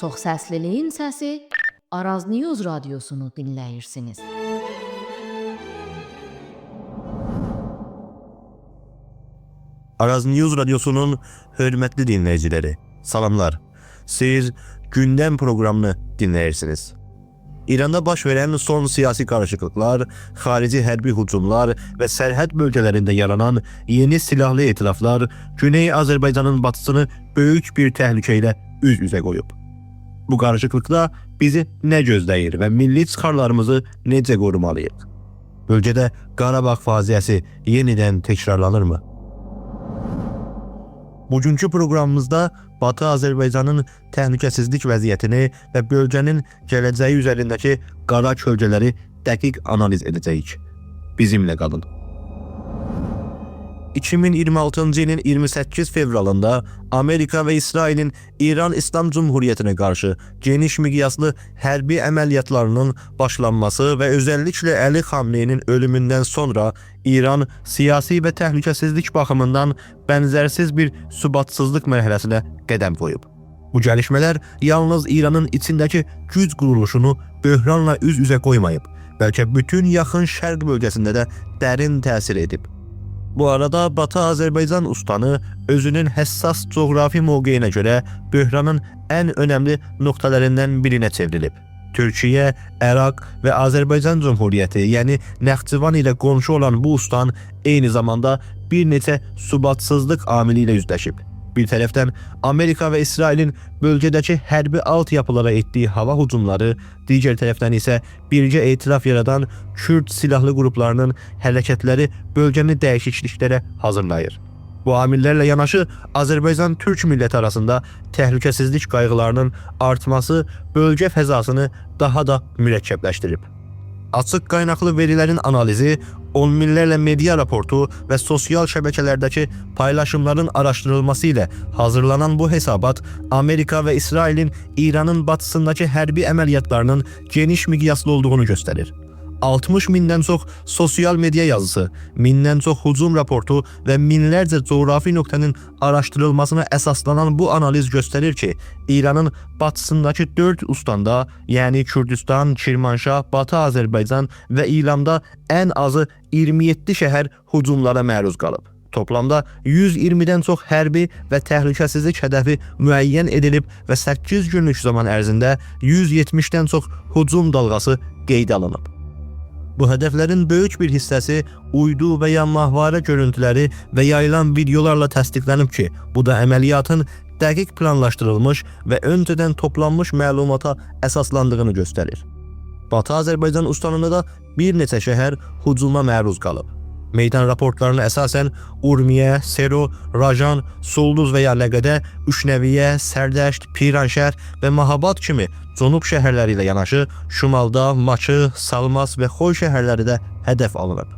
Çoxsəsliliyin səsi Araz News radiosunu dinləyirsiniz. Araz News radyosunun hörmətli dinləyiciləri, salamlar. Siz gündəm proqramını dinləyirsiniz. İranda baş verən son siyasi qarışıqlıqlar, xarici hərbi hücumlar və sərhəd bölgələrində yaranan yeni silahlı etilaflar Güney Azərbaycanın batısını böyük bir təhlükə ilə üz-üzə qoyub. Bu qarışıqlıqda bizi nə gözləyir və milli çıxarlarımızı necə qorumalıyıq? Bölgədə Qarabağ faciəsi yenidən təkrarlanırmı? Bugünkü proqramımızda Batı Azərbaycanın təhlükəsizlik vəziyyətini və bölgənin gələcəyi üzərindəki qara kölgələri dəqiq analiz edəcəyik. Bizimlə qalın. 2026-cı ilin 28 fevralında Amerika və İsrailin İran İslam Cumhuriyyətinə qarşı geniş miqyaslı hərbi əməliyyatlarının başlanması və özəlliklə Əli Xamneyinin ölümündən sonra İran siyasi və təhlükəsizlik baxımından bənzərsiz bir sübatsızlıq mərhələsinə qədəm qoyub. Bu gəlişmələr yalnız İranın içindəki güc quruluşunu böhranla üz-üzə qoymayıb, bəlkə bütün yaxın şərq bölgəsində də dərin təsir edib. Bu arada Batı Azərbaycan ustanı özünün həssas coğrafi mövqeyinə görə böhranın ən önəmli nöqtələrindən birinə çevrilib. Türkiyə, Əraq və Azərbaycan Cumhuriyyəti, yəni Naxçıvan ilə qonşu olan bu ustan eyni zamanda bir neçə sübatsızlıq amili ilə üzləşib. Bir tərəfdən Amerika və İsrailin bölgədəki hərbi altyapılara etdiyi hava hücumları, digər tərəfdən isə birgə etilaf yaradan Kürd silahlı qruplarının hərəkətləri bölgəni dəyişikliklərə hazırlayır. Bu amillərlə yanaşı Azərbaycan-Türk milləti arasında təhlükəsizlik qayğılarının artması bölgə fəzasını daha da mürəkkəbləşdirib. Açıq qaynaqlı verilərin analizi, on minlərlə media raportu və sosial şəbəkələrdəki paylaşımların araşdırılması ilə hazırlanan bu hesabat Amerika və İsrailin İranın batısındakı hərbi əməliyyatlarının geniş miqyaslı olduğunu göstərir. 60 mindən çox sosial media yazısı, mindən çox hücum raportu və minlərcə coğrafi nöqtənin araşdırılmasına əsaslanan bu analiz göstərir ki, İranın batısındakı 4 ustandə, yəni Kürdistan, Kirmanşah, Batı Azərbaycan və İlamda ən azı 27 şəhər hücumlara məruz qalıb. Toplamda 120-dən çox hərbi və təhlükəsizlik hədəfi müəyyən edilib və 8 günlük zaman ərzində 170-dən çox hücum dalğası qeydə alınıb. Bu hədəflərin böyük bir hissəsi uydu və ya mahvarə görüntüləri və yayılan videolarla təsdiqlənib ki, bu da əməliyyatın dəqiq planlaşdırılmış və öncədən toplanmış məlumata əsaslandığını göstərir. Batı Azərbaycan ustanında da bir neçə şəhər hücuma məruz qalıb. Meydan raportlarına əsasən Urmiyə, Sero, Rajan, Sulduz və ya Ləqədə, Üşnəviyə, Sərdəşt, Piranşəhər və Mahabad kimi cənub şəhərləri ilə yanaşı şimalda Maçı, Salmas və Xoy şəhərləri də hədəf alınıb.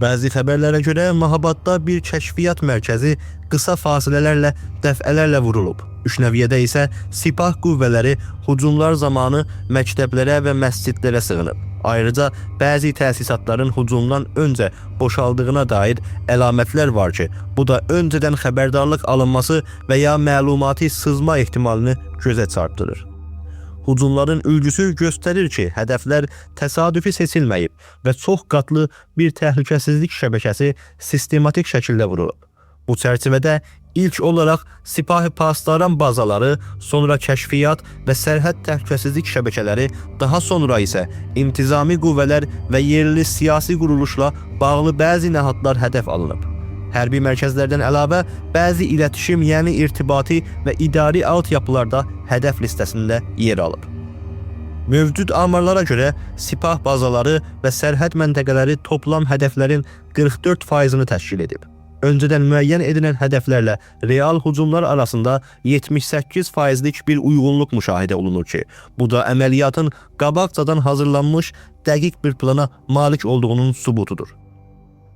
Bəzi xəbərlərə görə Mahabadda bir kəşfiyyat mərkəzi qısa fasilələrlə dəfələrlə vurulub. Üşnəviyədə isə sipah qüvvələri hücumlar zamanı məktəblərə və məscidlərə sığınıb. Ayrıca bəzi təsisatların hücumdan öncə boşaldığına dair əlamətlər var ki, bu da öncədən xəbərdarlıq alınması və ya məlumati sızma ehtimalını gözə çarpdırır. Hücumların ülgüsü göstərir ki, hədəflər təsadüfi seçilməyib və çox qatlı bir təhlükəsizlik şəbəkəsi sistematik şəkildə vurulub. Bu çərçivədə ilk olaraq Sipahi Pasdaran bazaları, sonra kəşfiyyat və sərhəd təhlükəsizlik şəbəkələri, daha sonra isə intizami qüvvələr və yerli siyasi quruluşla bağlı bəzi nəhadlar hədəf alınıb. Hərbi mərkəzlərdən əlavə bəzi iletişim, yəni irtibati və idari altyapılarda hədəf listəsində yer alıb. Mövcud amarlara görə Sipah bazaları və sərhəd məntəqələri toplam hədəflərin 44%-ını təşkil edib. Öncədən müəyyən edilən hədəflərlə real hücumlar arasında 78%-lik bir uyğunluq müşahidə olunur ki, bu da əməliyyatın qabaqcadan hazırlanmış dəqiq bir plana malik olduğunun sübutudur.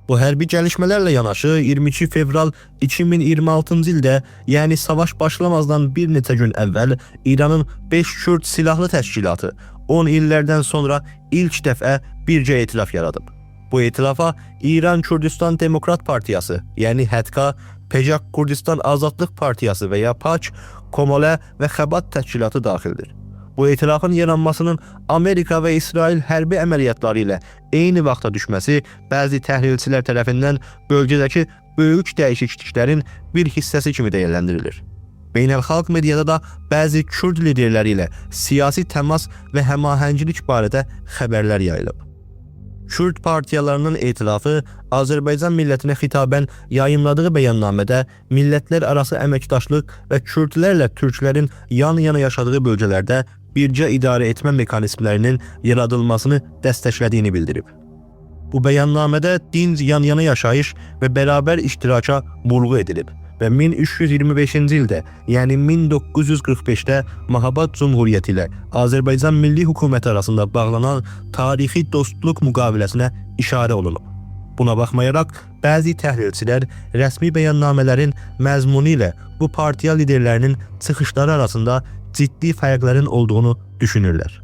Bu hərbi gəlişmələrlə yanaşı 22 fevral 2026-cı ildə, yəni savaş başlamazdan bir neçə gün əvvəl İranın 5 Kürd silahlı təşkilatı 10 illərdən sonra ilk dəfə birgə etilaf yaradıb. Bu etilafa İran Kürdistan Demokrat Partiyası, yani HDK, Pejak Kurdistan Azadlıq Partiyası veya PAÇ, Komale ve Xəbat təşkilatı daxildir. Bu etilafın yaranmasının Amerika ve İsrail hərbi əməliyyatları ilə eyni vaxta düşməsi bəzi təhlilçilər tərəfindən bölgədəki böyük dəyişikliklərin bir hissəsi kimi dəyərləndirilir. Beynəlxalq mediada da bəzi Kürd liderləri ilə siyasi təmas və həmahənglik barədə xəbərlər yayılıb. Kürd partiyalarının etilafı Azərbaycan millətinə xitaben yayımladığı bəyannamədə millətlər arası əməkdaşlıq və Kürdlərlə Türklərin yan-yana yaşadığı bölgələrdə bircə idarə etmə mexanizmlərinin yaradılmasını dəstəklədiyini bildirib. Bu bəyannamədə dinc yan-yana yaşayış və bərabər iştiraka vurğu edilib və 1325-ci ildə, yəni 1945-də Mahabat Cumhuriyyəti ilə Azərbaycan Milli Hökuməti arasında bağlanan tarixi dostluq müqaviləsinə işarə olunub. Buna baxmayaraq, bəzi təhlilçilər rəsmi bəyannamələrin məzmunu ilə bu partiya liderlərinin çıxışları arasında ciddi fərqlərin olduğunu düşünürlər.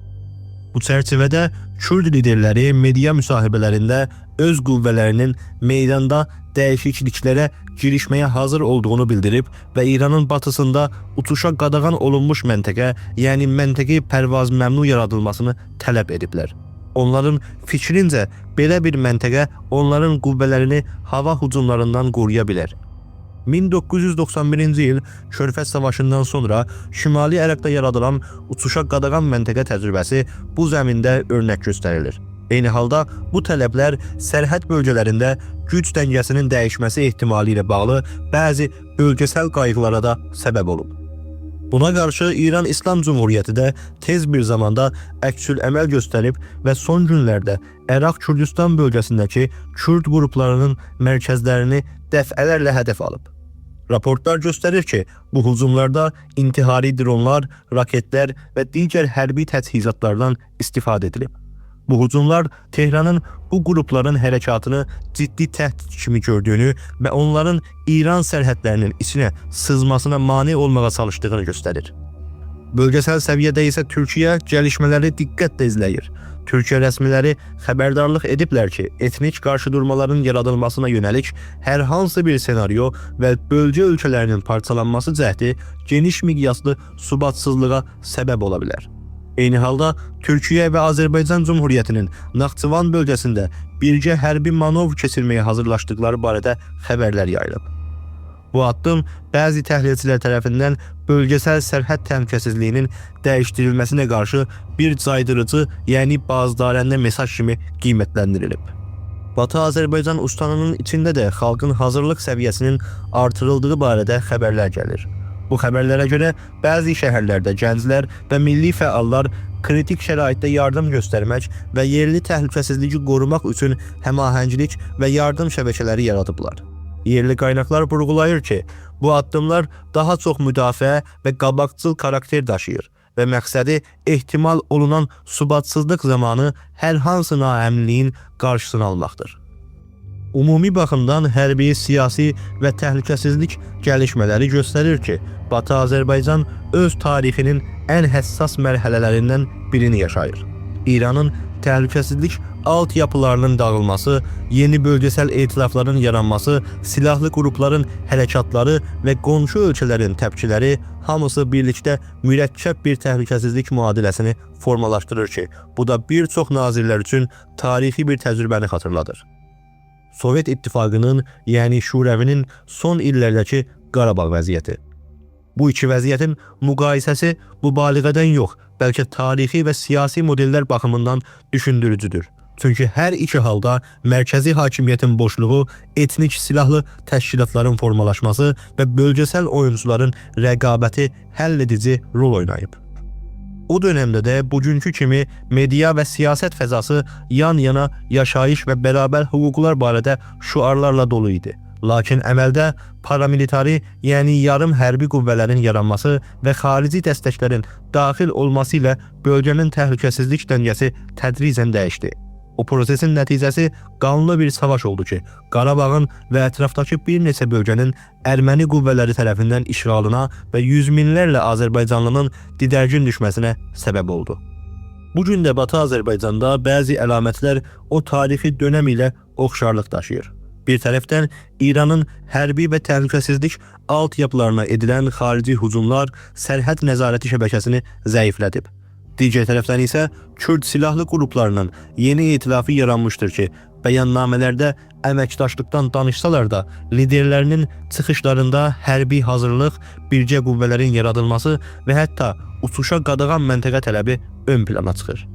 Bu çərçivədə Kürd liderləri media müsahibələrində öz qüvvələrinin meydanda dəyişikliklərə girişməyə hazır olduğunu bildirib və İranın batısında uçuşa qadağan olunmuş məntəqə, yəni məntəqi pərvaz məmnu yaradılmasını tələb ediblər. Onların fikrincə belə bir məntəqə onların qüvvələrini hava hücumlarından qoruya bilər. 1991-ci il Körfəz savaşından sonra Şimali Ərəbdə yaradılan uçuşa qadağan məntəqə təcrübəsi bu zəmində örnək göstərilir. Eyni halda bu tələblər sərhəd bölgələrində güc dəngəsinin dəyişməsi ehtimalı ilə bağlı bəzi bölgesel qayğılara da səbəb olub. Buna qarşı İran İslam Cumhuriyyəti də tez bir zamanda əksül əməl göstərib və son günlərdə Əraq Kürdistan bölgəsindəki Kürd qruplarının mərkəzlərini dəfələrlə hədəf alıb. Raportlar göstərir ki, bu hücumlarda intihari dronlar, raketlər və digər hərbi təchizatlardan istifadə edilib. Bu hücumlar Tehranın bu qrupların hərəkatını ciddi təhdid kimi gördüyünü və onların İran sərhədlərinin içinə sızmasına mane olmağa çalışdığını göstərir. Bölgesel səviyyədə isə Türkiyə gəlişmələri diqqətlə izləyir. Türkiyə rəsmiləri xəbərdarlıq ediblər ki, etnik qarşıdurmaların yaradılmasına yönəlik hər hansı bir senaryo və bölgə ölkələrinin parçalanması cəhdi geniş miqyaslı subatsızlığa səbəb ola bilər. Eyni halda Türkiyə və Azərbaycan Cumhuriyyətinin Naxçıvan bölgəsində birgə hərbi manevr keçirməyə hazırlaşdıqları barədə xəbərlər yayılıb. Bu addım bəzi təhlilçilər tərəfindən bölgesel sərhəd təhlükəsizliyinin dəyişdirilməsinə qarşı bir caydırıcı, yəni bazıdarəndə mesaj kimi qiymətləndirilib. Batı Azərbaycan ustanının içində də xalqın hazırlıq səviyyəsinin artırıldığı barədə xəbərlər gəlir. Bu xəbərlərə görə bəzi şəhərlərdə gənclər və milli fəallar kritik şəraitdə yardım göstərmək və yerli təhlükəsizliyi qorumaq üçün həmahənglik və yardım şəbəkələri yaradıblar. Yerli qaynaqlar vurğulayır ki, bu addımlar daha çox müdafiə və qabaqcıl karakter daşıyır və məqsədi ehtimal olunan subatsızlıq zamanı hər hansı naəmniliyin qarşısını almaqdır. Ümumi baxımdan hərbi, siyasi və təhlükəsizlik gəlişmələri göstərir ki, Batı Azərbaycan öz tarixinin ən həssas mərhələlərindən birini yaşayır. İranın təhlükəsizlik altyapılarının dağılması, yeni bölgesel etilafların yaranması, silahlı qrupların hərəkatları və qonşu ölkələrin təpkiləri hamısı birlikdə mürəkkəb bir təhlükəsizlik müadiləsini formalaşdırır ki, bu da bir çox nazirlər üçün tarixi bir təcrübəni xatırladır. Sovet İttifaqının, yəni Şurəvinin son illərdəki Qarabağ vəziyyəti. Bu iki vəziyyətin müqayisəsi mübaliğədən yox, bəlkə tarixi və siyasi modellər baxımından düşündürücüdür. Çünki hər iki halda mərkəzi hakimiyyətin boşluğu, etnik silahlı təşkilatların formalaşması və bölgesel oyuncuların rəqabəti həll edici rol oynayıb. O dönemdə də bugünkü kimi media və siyasət fəzası yan-yana yaşayış və bərabər hüquqlar barədə şüarlarla dolu idi. Lakin əməldə paramilitari, yəni yarım hərbi qüvvələrin yaranması və xarici dəstəklərin daxil olması ilə bölgənin təhlükəsizlik dəngəsi tədricən dəyişdi. O prosesin nəticəsi qanlı bir savaş oldu ki, Qarabağın və ətrafdakı bir neçə bölgənin Erməni qüvvələri tərəfindən işğalına və yüz minlərlə Azərbaycanlının didərgin düşməsinə səbəb oldu. Bu gün də Batı Azərbaycanda bəzi əlamətlər o tarixi dönəm ilə oxşarlıq daşıyır. Bir tərəfdən İranın hərbi və təhlükəsizlik altyapılarına edilən xarici hücumlar sərhəd nəzarəti şəbəkəsini zəiflədib. Digər tərəfdən isə Kürd silahlı qruplarının yeni itilafı yaranmışdır ki, bəyannamələrdə əməkdaşlıqdan danışsalar da, liderlərinin çıxışlarında hərbi hazırlıq, birgə qüvvələrin yaradılması və hətta uçuşa qadağan məntəqə tələbi ön plana çıxır.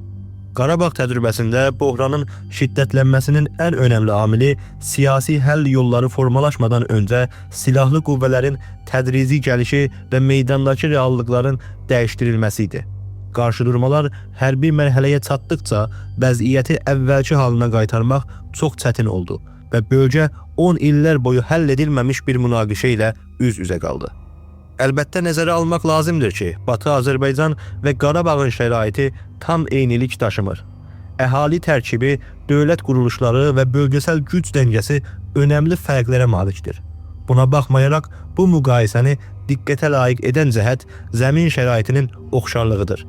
Qarabağ təcrübəsində böhranın şiddətlənməsinin ən önəmli amili siyasi həll yolları formalaşmadan öncə silahlı qüvvələrin tədrici gəlişi və meydandakı reallıqların dəyişdirilməsi idi. Qarşıdurmalar hərbi mərhələyə çatdıqca vəziyyəti əvvəlki halına qaytarmaq çox çətin oldu və bölgə 10 illər boyu həll edilməmiş bir münaqişə ilə üz-üzə qaldı. Əlbəttə nəzərə almaq lazımdır ki, Batı Azərbaycan və Qarabağın şəraiti tam eynilik daşımır. Əhali tərkibi, dövlət quruluşları və bölgesel güc dəngəsi önəmli fərqlərə malikdir. Buna baxmayaraq, bu müqayisəni diqqətə layiq edən cəhət zəmin şəraitinin oxşarlığıdır.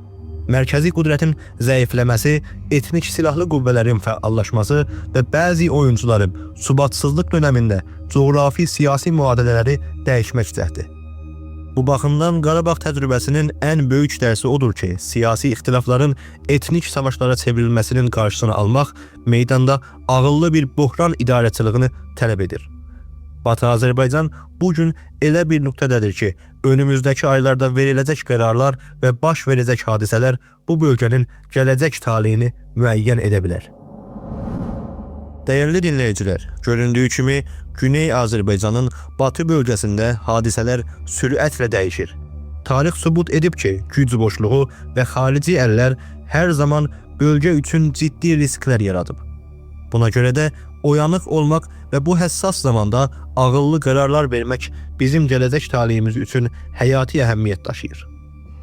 Mərkəzi qüdrətin zəifləməsi, etnik silahlı qüvvələrin fəallaşması və bəzi oyuncuların subatsızlıq dönəmində coğrafi-siyasi müadilələri dəyişmək cəhdi. Bu baxımdan Qarabağ təcrübəsinin ən böyük dərsi odur ki, siyasi ixtilafların etnik savaşlara çevrilməsinin qarşısını almaq meydanda ağıllı bir böhran idarəçiliyini tələb edir. Batı Azərbaycan bugün elə bir nöqtədədir ki, önümüzdəki aylarda veriləcək qərarlar və baş verəcək hadisələr bu bölgənin gələcək taleyini müəyyən edə bilər. Dəyərli dinləyicilər, göründüyü kimi Güney Azərbaycanın batı bölgəsində hadisələr sürətlə dəyişir. Tarix sübut edib ki, güc boşluğu və xarici əllər hər zaman bölgə üçün ciddi risklər yaradıb. Buna görə də oyanıq olmaq və bu həssas zamanda ağıllı qərarlar vermək bizim gələcək taleyimiz üçün həyati əhəmiyyət daşıyır.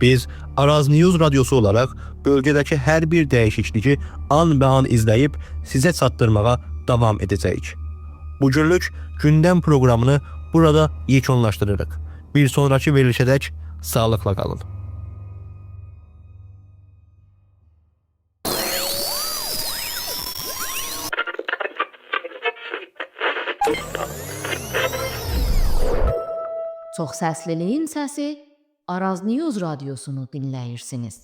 Biz Araz News radiosu olaraq bölgədəki hər bir dəyişikliyi an-be-an izləyib sizə çatdırmağa davam edəcəyik. Bugünlük gündəm proqramını burada yekunlaşdırırıq. Bir sonraki verilişədək sağlıqla qalın. Çox səsliliyin səsi Araz News radiosunu dinləyirsiniz.